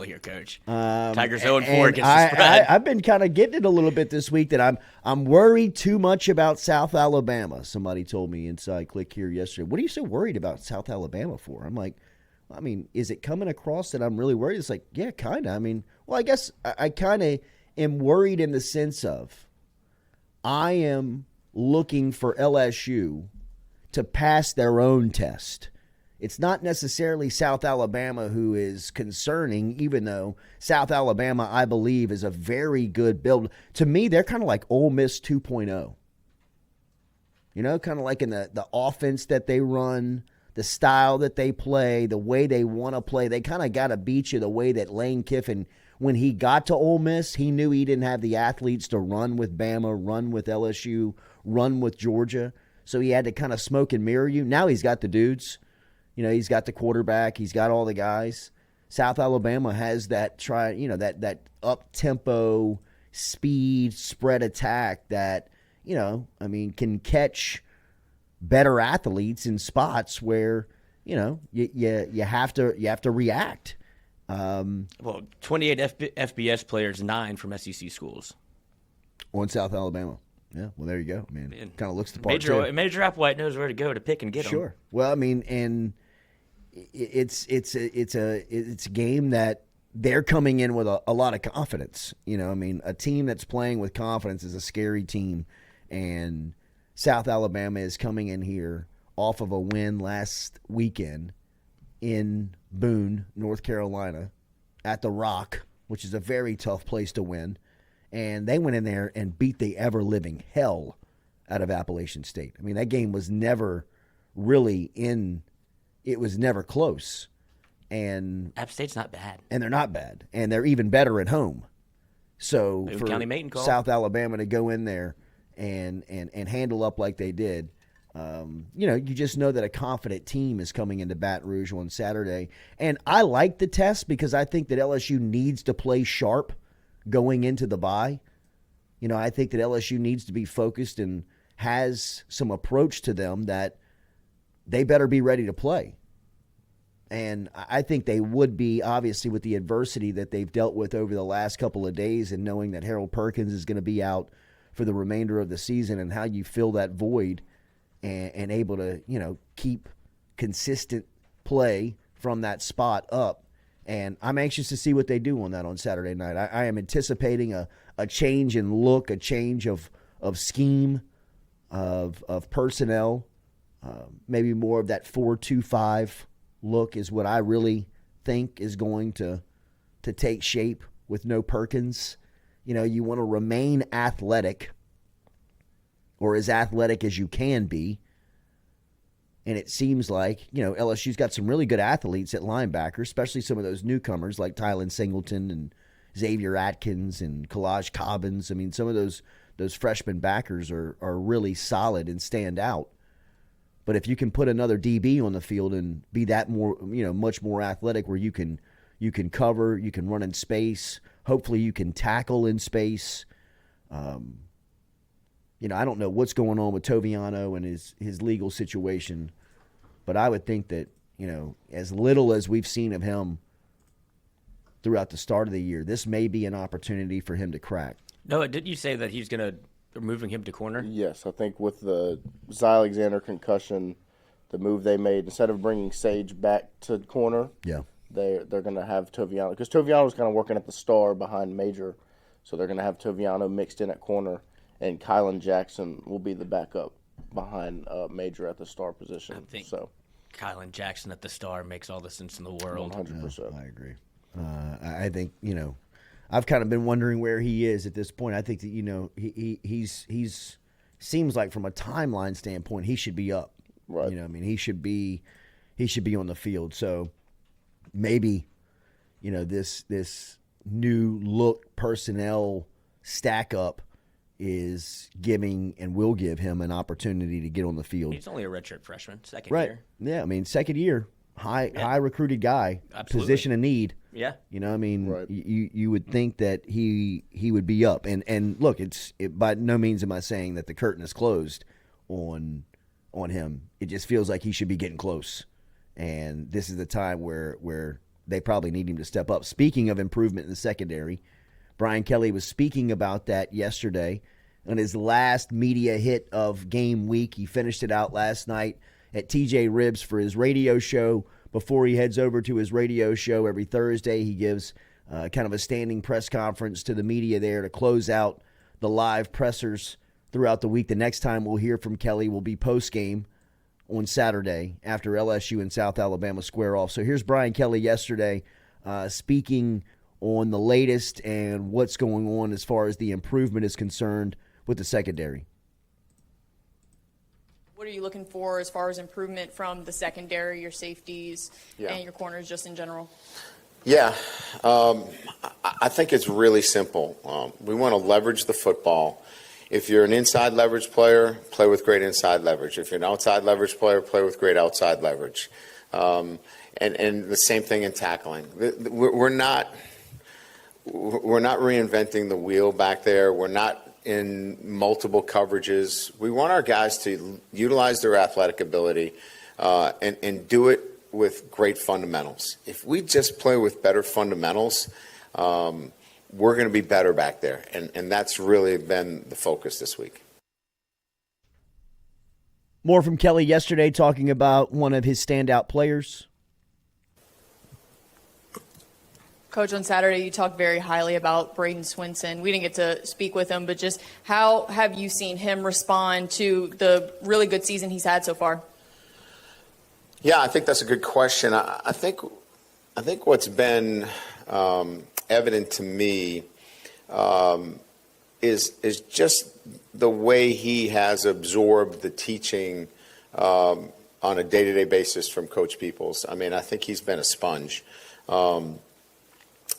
here, Coach. Tigers 0-4 against the spread. I've been kind of getting it a little bit this week that I'm worried too much about South Alabama. Somebody told me inside Click here yesterday, what are you so worried about South Alabama for? I'm like, I mean, is it coming across that I'm really worried? It's like, yeah, kind of. I mean, well, I guess I kind of am worried in the sense of I am looking for LSU to pass their own test. It's not necessarily South Alabama who is concerning, even though South Alabama, I believe, is a very good build. To me, they're kind of like Ole Miss 2.0. You know, kind of like in the offense that they run, the style that they play, the way they want to play. They kind of got to beat you the way that Lane Kiffin, when he got to Ole Miss, he knew he didn't have the athletes to run with Bama, run with LSU, run with Georgia. So he had to kind of smoke and mirror you. Now he's got the dudes. You know, he's got the quarterback. He's got all the guys. South Alabama has that that up-tempo, speed, spread attack that, you know, I mean, can catch better athletes in spots where, you know, you have to react. Well, 28 FBS players, 9 from SEC schools. On South Alabama. Yeah, well, there you go. I mean, kind of looks the part, too. Major Applewhite knows where to go to pick and get them. Sure. Well, I mean, and it's a game that they're coming in with a lot of confidence. You know, I mean, a team that's playing with confidence is a scary team, and South Alabama is coming in here off of a win last weekend in Boone, North Carolina, at the Rock, which is a very tough place to win. And they went in there and beat the ever-living hell out of Appalachian State. I mean, that game was never really it was never close. And App State's not bad. And they're not bad. And they're even better at home. So Boone for County Maiden call. South Alabama to go in there and handle up like they did, you know, you just know that a confident team is coming into Baton Rouge on Saturday. And I like the test because I think that LSU needs to play sharp going into the bye. You know, I think that LSU needs to be focused and has some approach to them that they better be ready to play. And I think they would be, obviously, with the adversity that they've dealt with over the last couple of days and knowing that Harold Perkins is going to be out for the remainder of the season, and how you fill that void and able to, you know, keep consistent play from that spot up. And I'm anxious to see what they do on that on Saturday night. I am anticipating a change in look, a change of scheme, of personnel, maybe more of that 4-2-5 look is what I really think is going to take shape with no Perkins. You know, you want to remain athletic, or as athletic as you can be. And it seems like, you know, LSU's got some really good athletes at linebacker, especially some of those newcomers like Tylen Singleton and Xavier Atkins and Kalaj Cobbins. I mean, some of those freshman backers are really solid and stand out. But if you can put another DB on the field and be that more, you know, much more athletic, where you can cover, you can run in space, hopefully you can tackle in space. You know, I don't know what's going on with Toviano and his legal situation, but I would think that, you know, as little as we've seen of him throughout the start of the year, this may be an opportunity for him to crack. No, didn't you say that he's going to moving him to corner? Yes, I think with the Zy Alexander concussion, the move they made, instead of bringing Sage back to corner, yeah, they're going to have Toviano, because Toviano's kind of working at the star behind Major, so they're going to have Toviano mixed in at corner, and Kylan Jackson will be the backup behind Major at the star position. I think so Kylan Jackson at the star makes all the sense in the world. 100%. I agree. I think, you know, I've kind of been wondering where he is at this point. I think that, you know, he's seems like from a timeline standpoint he should be up. Right. You know, I mean, he should be on the field. So maybe, you know, this new look personnel stack up is giving and will give him an opportunity to get on the field. He's only a redshirt freshman, second right. year. Yeah, I mean, second year, high recruited guy, Absolutely. Position of need. Yeah. You know, I mean, right. you would think that he would be up. And look, by no means am I saying that the curtain is closed on him. It just feels like he should be getting close. And this is the time where they probably need him to step up. Speaking of improvement in the secondary, Brian Kelly was speaking about that yesterday on his last media hit of game week. He finished it out last night at TJ Ribs for his radio show. Before he heads over to his radio show every Thursday, he gives kind of a standing press conference to the media there to close out the live pressers throughout the week. The next time we'll hear from Kelly will be post-game on Saturday after LSU and South Alabama square off. So here's Brian Kelly yesterday speaking on the latest and what's going on as far as the improvement is concerned with the secondary. What are you looking for as far as improvement from the secondary, your safeties, and your corners just in general? Yeah, I think it's really simple. We want to leverage the football. If you're an inside leverage player, play with great inside leverage. If you're an outside leverage player, play with great outside leverage. And the same thing in tackling. We're not reinventing the wheel back there. We're not in multiple coverages. We want our guys to utilize their athletic ability and do it with great fundamentals. If we just play with better fundamentals, we're going to be better back there. And that's really been the focus this week. More from Kelly yesterday talking about one of his standout players. Coach, on Saturday you talked very highly about Braden Swinson. We didn't get to speak with him, but just how have you seen him respond to the really good season he's had so far? Yeah, I think that's a good question. I think what's been evident to me is just the way he has absorbed the teaching on a day-to-day basis from Coach Peoples. I mean, I think he's been a sponge,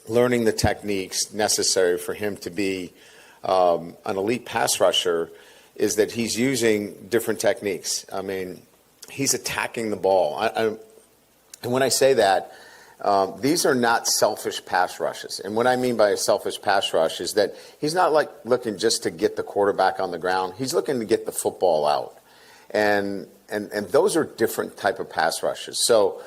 learning the techniques necessary for him to be an elite pass rusher. Is that he's using different techniques. I mean, he's attacking the ball. And when I say that, these are not selfish pass rushes. And what I mean by a selfish pass rush is that he's not like looking just to get the quarterback on the ground. He's looking to get the football out. And those are different type of pass rushes. So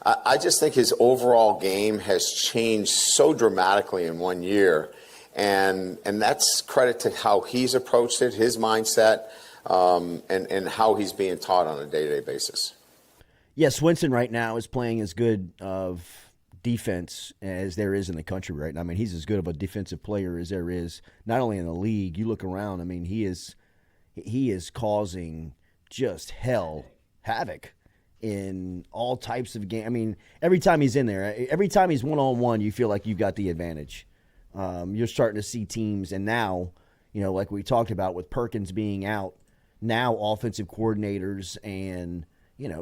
I just think his overall game has changed so dramatically in 1 year. And that's credit to how he's approached it, his mindset, and how he's being taught on a day-to-day basis. Yes, Swinson right now is playing as good of defense as there is in the country right now. I mean, he's as good of a defensive player as there is, not only in the league. You look around, I mean, he is causing just havoc in all types of games. I mean, every time he's in there, every time he's one-on-one, you feel like you've got the advantage. You're starting to see teams, and now, like we talked about with Perkins being out, now offensive coordinators and,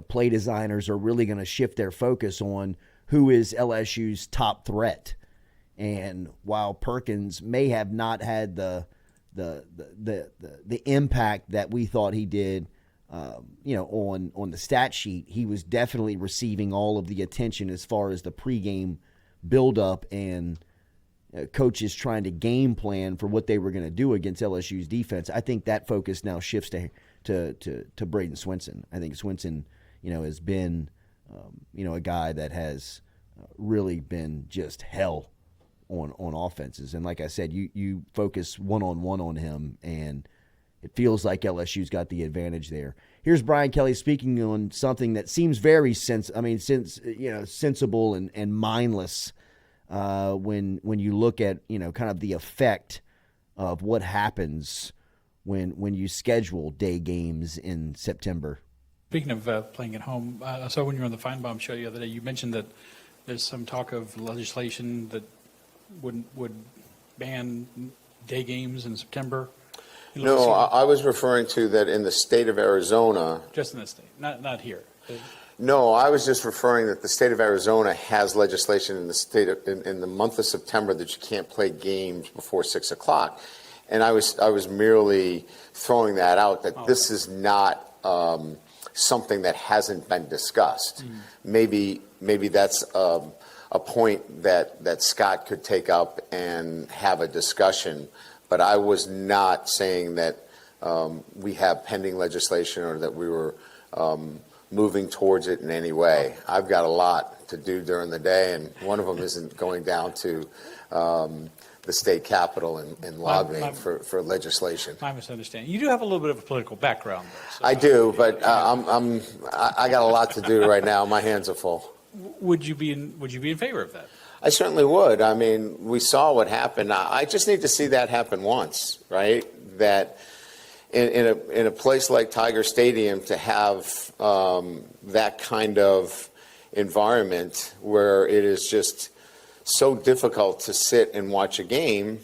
play designers are really going to shift their focus on who is LSU's top threat. And while Perkins may have not had the impact that we thought he did, on the stat sheet, he was definitely receiving all of the attention as far as the pregame buildup and coaches trying to game plan for what they were going to do against LSU's defense. I think that focus now shifts to Braden Swinson. I think Swinson, has been, a guy that has really been just hell on offenses. And like I said, you focus one-on-one on him, and it feels like LSU's got the advantage there. Here's Brian Kelly speaking on something that seems very sensible and mindless when you look at kind of the effect of what happens when you schedule day games in September. Speaking of playing at home, I saw when you were on the Feinbaum show the other day, you mentioned that there's some talk of legislation that would ban day games in September. No, I was referring to that in the state of Arizona. Just in the state, not here. No, I was just referring that the state of Arizona has legislation in the state in the month of September that you can't play games before 6 o'clock, and I was merely throwing that out that this is not something that hasn't been discussed. Maybe that's a point that Scott could take up and have a discussion. But I was not saying that we have pending legislation or that we were moving towards it in any way. I've got a lot to do during the day, and one of them isn't going down to the state capitol and lobbying for legislation. My misunderstanding. You do have a little bit of a political background, though. So I do, but I got a lot to do right now. My hands are full. Would you be in favor of that? I certainly would. I mean, we saw what happened. I just need to see that happen once, right? That in a place like Tiger Stadium to have that kind of environment where it is just so difficult to sit and watch a game,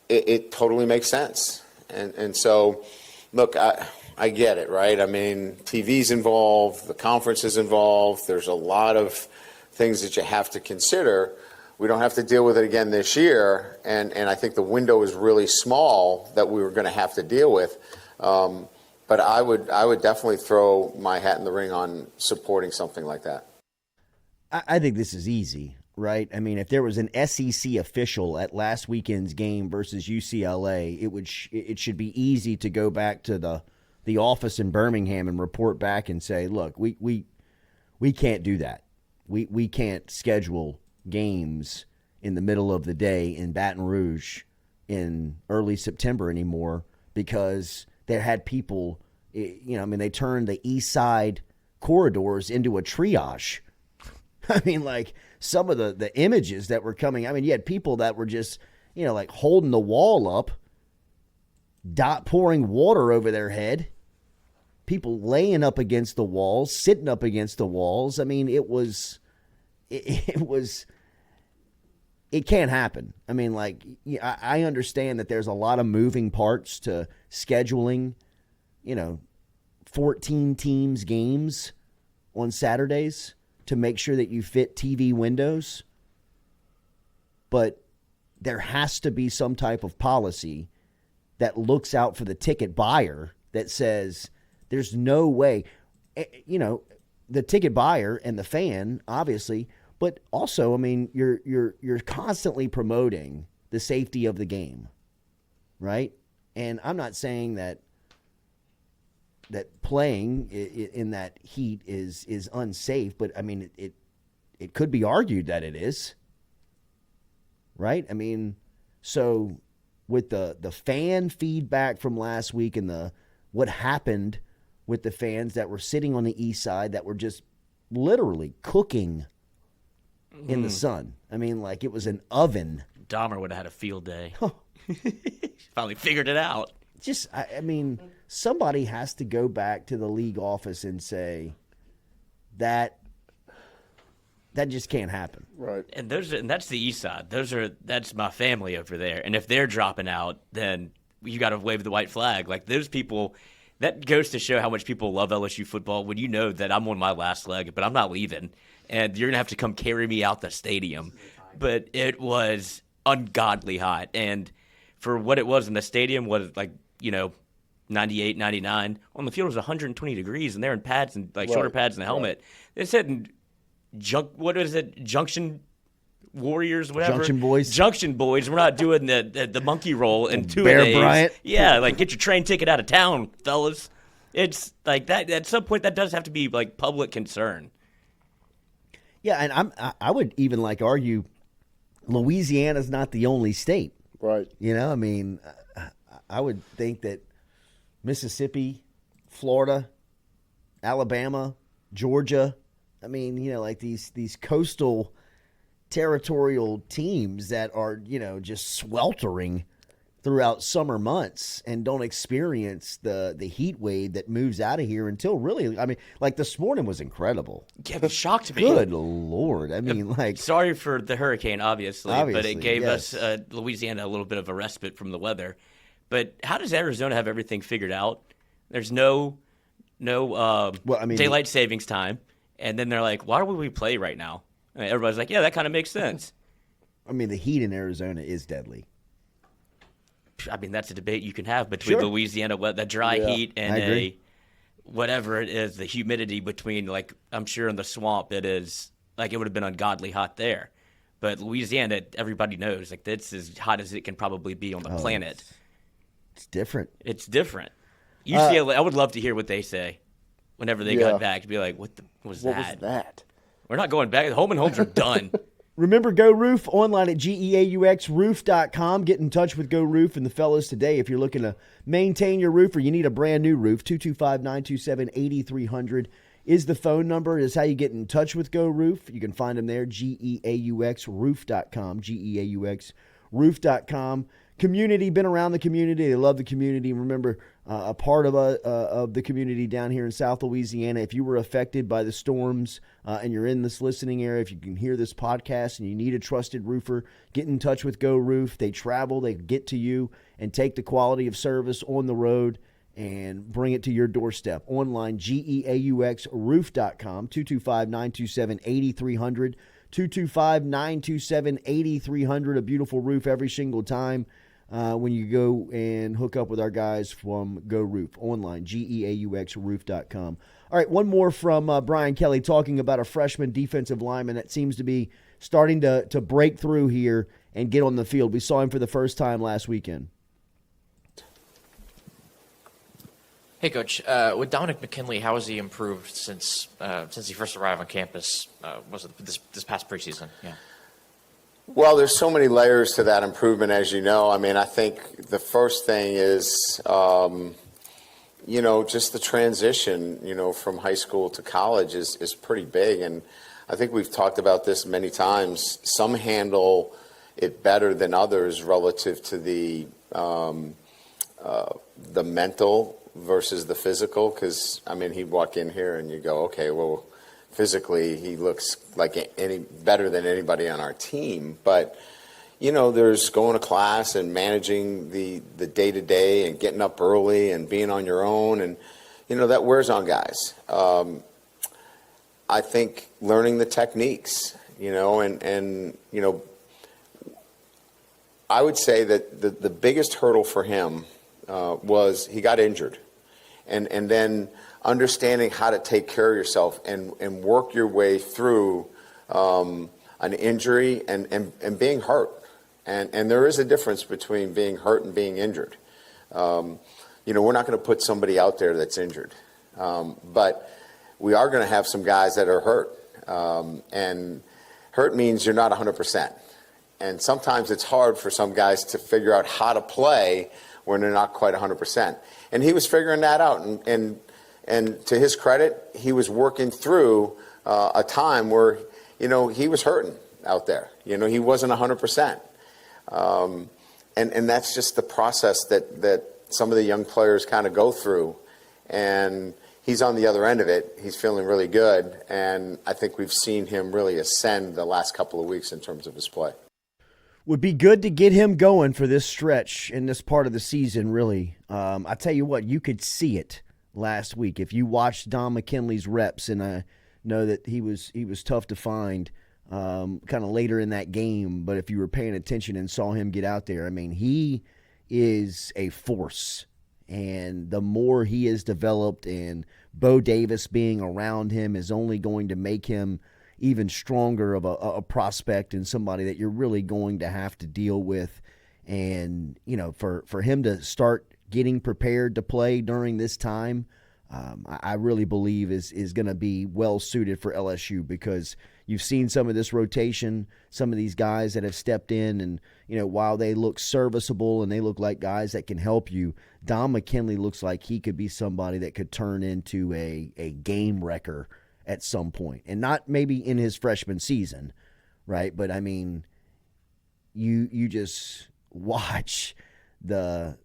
it totally makes sense. And so, look, I get it, right? I mean, TV's involved, the conference is involved. There's a lot of things that you have to consider. We don't have to deal with it again this year, and I think the window is really small that we were going to have to deal with. But I would definitely throw my hat in the ring on supporting something like that. I think this is easy, right? I mean, if there was an SEC official at last weekend's game versus UCLA, it should be easy to go back to the office in Birmingham and report back and say, look, we can't do that. We can't schedule games in the middle of the day in Baton Rouge in early September anymore because they had people, they turned the east side corridors into a triage. I mean, like some of the images that were coming, I mean, you had people that were just, like holding the wall up, pouring water over their head, people laying up against the walls, sitting up against the walls. I mean, it can't happen. I mean, like, I understand that there's a lot of moving parts to scheduling, 14 teams games on Saturdays to make sure that you fit TV windows. But there has to be some type of policy that looks out for the ticket buyer that says there's no way, the ticket buyer and the fan, obviously, but also, I mean, you're constantly promoting the safety of the game, right? And I'm not saying that playing in that heat is unsafe, but I mean, it could be argued that it is, right? I mean, so with the fan feedback from last week and what happened with the fans that were sitting on the east side that were just literally cooking in the sun. I mean, like it was an oven. Dahmer would have had a field day. Finally figured it out. I mean, somebody has to go back to the league office and say that just can't happen. Right. And that's the east side. That's my family over there. And if they're dropping out, then you got to wave the white flag. Like those people, that goes to show how much people love LSU football when you know that I'm on my last leg, but I'm not leaving. And you're going to have to come carry me out the stadium. But it was ungodly hot. And for what it was in the stadium was like, 98, 99. On the field it was 120 degrees, and they're in pads and shoulder pads and a helmet. They said Junction Warriors, whatever. Junction Boys. We're not doing the monkey roll in 2 days. Bear Bryant. Yeah, like get your train ticket out of town, fellas. It's like that. At some point, that does have to be like public concern. Yeah, and I would even argue Louisiana's not the only state. Right. I mean, I would think that Mississippi, Florida, Alabama, Georgia, I mean, these coastal territorial teams that are, just sweltering throughout summer months and don't experience the heat wave that moves out of here until really, I mean, this morning was incredible. Yeah, it shocked me. Good Lord. I mean, sorry for the hurricane, obviously but it gave yes. us Louisiana a little bit of a respite from the weather. But how does Arizona have everything figured out? There's no daylight savings time. And then they're like, why would we play right now? And everybody's like, yeah, that kind of makes sense. I mean, the heat in Arizona is deadly. I mean, that's a debate you can have between Louisiana, the dry heat, and whatever it is, the humidity between, I'm sure in the swamp it is, it would have been ungodly hot there. But Louisiana, everybody knows, it's as hot as it can probably be on the planet. It's different. It's different. UCLA, I would love to hear what they say. whenever they Yeah. got back to be like, what was What that? was that? We're not going back. Home and homes are done. Remember Go Roof online at geauxroof.com. Get in touch with Go Roof and the fellas today if you're looking to maintain your roof or you need a brand new roof. 225-927-8300 is the phone number. Is how you get in touch with Go Roof. You can find them there, geauxroof.com, geauxroof.com. Community, been around the community. They love the community. Remember, a part of the community down here in South Louisiana. If you were affected by the storms and you're in this listening area, if you can hear this podcast and you need a trusted roofer, get in touch with Go Roof. They travel, they get to you and take the quality of service on the road and bring it to your doorstep. Online, geauxroof.com, 225-927-8300, 225-927-8300, a beautiful roof every single time. When you go and hook up with our guys from Go Roof. Online, geauxroof.com. All right, one more from Brian Kelly talking about a freshman defensive lineman that seems to be starting to break through here and get on the field. We saw him for the first time last weekend. Hey, Coach. With Dominic McKinley, how has he improved since he first arrived on campus? Was it this past preseason? Yeah. Well, there's so many layers to that improvement, as you know. I mean, I think the first thing is, just the transition, from high school to college is pretty big. And I think we've talked about this many times. Some handle it better than others relative to the mental versus the physical. Because, he'd walk in here and you go, okay, well, physically, he looks like any better than anybody on our team. But, there's going to class and managing the day-to-day and getting up early and being on your own. And, that wears on guys. I think learning the techniques, and I would say that the biggest hurdle for him was he got injured. And then understanding how to take care of yourself and work your way through an injury and being hurt. And there is a difference between being hurt and being injured. We're not going to put somebody out there that's injured. But we are going to have some guys that are hurt. And hurt means you're not 100%. And sometimes it's hard for some guys to figure out how to play when they're not quite 100%. And he was figuring that out. And to his credit, he was working through a time where, he was hurting out there. He wasn't 100%. And that's just the process that some of the young players kind of go through. And he's on the other end of it. He's feeling really good. And I think we've seen him really ascend the last couple of weeks in terms of his play. Would be good to get him going for this stretch in this part of the season, really. I tell you what, you could see it last week. If you watched Don McKinley's reps, and I know that he was tough to find kind of later in that game, but if you were paying attention and saw him get out there, he is a force. And the more he is developed, and Bo Davis being around him is only going to make him even stronger of a prospect and somebody that you're really going to have to deal with. And, for him to start getting prepared to play during this time, I really believe is going to be well suited for LSU, because you've seen some of this rotation, some of these guys that have stepped in, and, while they look serviceable and they look like guys that can help you, Don McKinley looks like he could be somebody that could turn into a game wrecker at some point, and not maybe in his freshman season, right? But you just watch the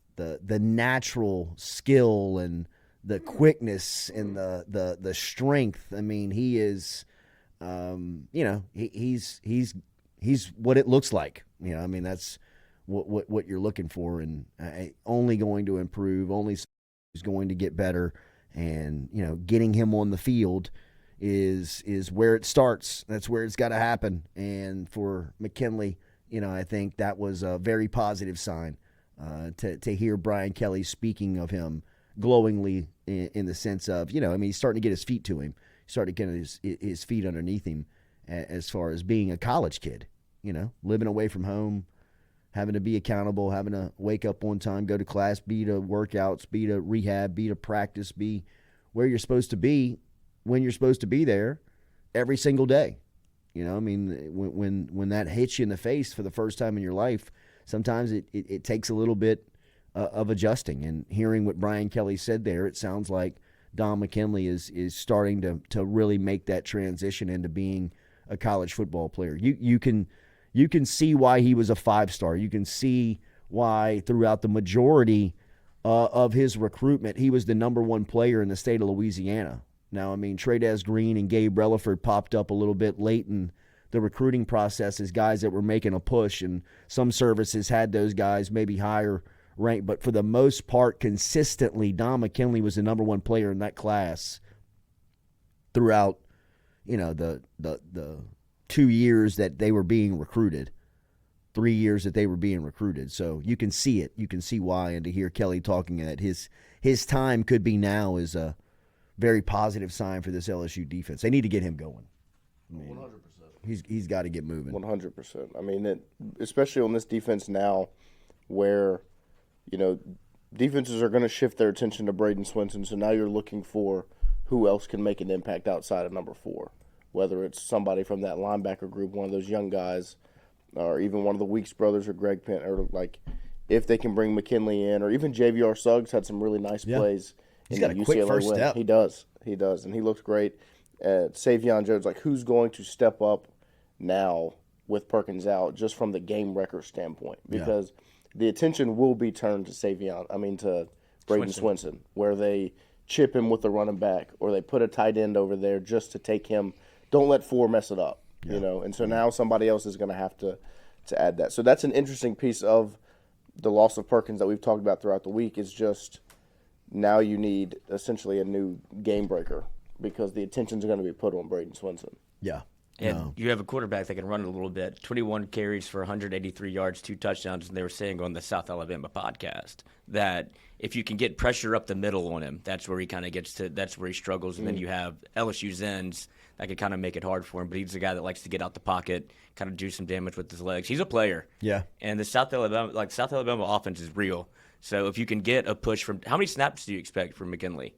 natural skill and the quickness and the strength. He is, he's what it looks like. That's what you're looking for, and only going to improve. Only is going to get better, and getting him on the field is where it starts. That's where it's got to happen. And for McKinley, I think that was a very positive sign to hear Brian Kelly speaking of him glowingly in the sense of, he's starting to get his feet to him. He's starting to get his feet underneath him as far as being a college kid, living away from home, having to be accountable, having to wake up on time, go to class, be to workouts, be to rehab, be to practice, be where you're supposed to be when you're supposed to be there every single day. You know, I mean, when that hits you in the face for the first time in your life, sometimes it takes a little bit of adjusting. And hearing what Brian Kelly said there, it sounds like Don McKinley is starting to really make that transition into being a college football player. You can see why he was a 5-star. You can see why throughout the majority of his recruitment, he was the number 1 player in the state of Louisiana. Now, I mean, Tradez Green and Gabe Relaford popped up a little bit late in the recruiting process as guys that were making a push, and some services had those guys maybe higher ranked. But for the most part, consistently, Don McKinley was the number 1 player in that class throughout, you know, the 2 years that they were being recruited, 3 years that they were being recruited. So you can see it. You can see why. And to hear Kelly talking that his time could be now is a very positive sign for this LSU defense. They need to get him going. I mean, 100%. He's got to get moving. 100%. I mean, especially on this defense now where, you know, defenses are going to shift their attention to Braden Swinson. So now you're looking for who else can make an impact outside of number 4, whether it's somebody from that linebacker group, one of those young guys, or even one of the Weeks brothers or Greg Pent, or like if they can bring McKinley in, or even JVR Suggs had some really nice plays. He's got a quick first step. He does, and he looks great. Savion Jones, like who's going to step up now with Perkins out, just from the game record standpoint, because the attention will be turned to Braden Swinson, where they chip him with the running back, or they put a tight end over there just to take him. Don't let 4 mess it up, you know. And so now somebody else is going to have to add that. So that's an interesting piece of the loss of Perkins that we've talked about throughout the week. Is just now you need essentially a new game breaker, because the attention's going to be put on Braden Swinson. Yeah. And you have a quarterback that can run it a little bit. 21 carries for 183 yards, 2 touchdowns. And they were saying on the South Alabama podcast that if you can get pressure up the middle on him, that's where he kind of gets to. That's where he struggles. And then you have LSU's ends that could kind of make it hard for him. But he's a guy that likes to get out the pocket, kind of do some damage with his legs. He's a player. Yeah. And the South Alabama offense is real. So if you can get a push from, how many snaps do you expect from McKinley?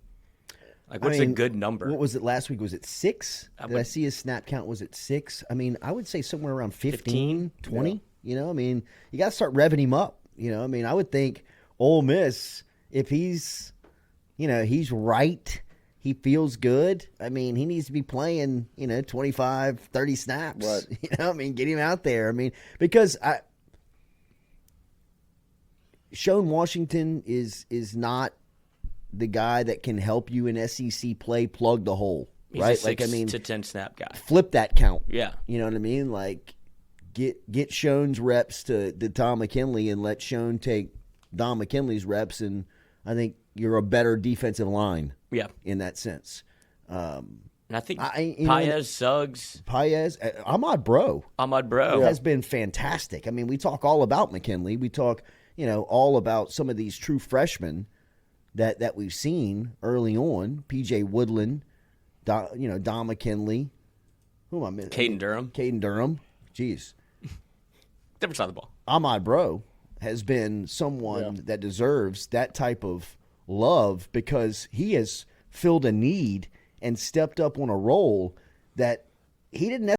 Like, what's a good number? What was it last week? Was it 6? Did I see his snap count? Was it 6? I mean, I would say somewhere around 15, 20. Yeah. You know, I mean, you got to start revving him up. You know, I mean, I would think Ole Miss, if he's, you know, he's right, he feels good. I mean, he needs to be playing, you know, 25, 30 snaps. Right. You know, I mean, get him out there. I mean, because Sean Washington is not the guy that can help you in SEC play plug the hole, right? He's a 6 to 10 snap guy. Flip that count. Yeah. You know what I mean? Like, get Schoen's reps to Don McKinley and let Schoen take Don McKinley's reps, and I think you're a better defensive line. Yeah. In that sense. And I think Paez, Suggs. Ahmad Bro has been fantastic. I mean, we talk all about McKinley. We talk, you know, all about some of these true freshmen that we've seen early on. P.J. Woodland, Don McKinley. Who am I missing? Caden Durham. Jeez. Different side of the ball. Ahmad Bro has been someone that deserves that type of love, because he has filled a need and stepped up on a role that he didn't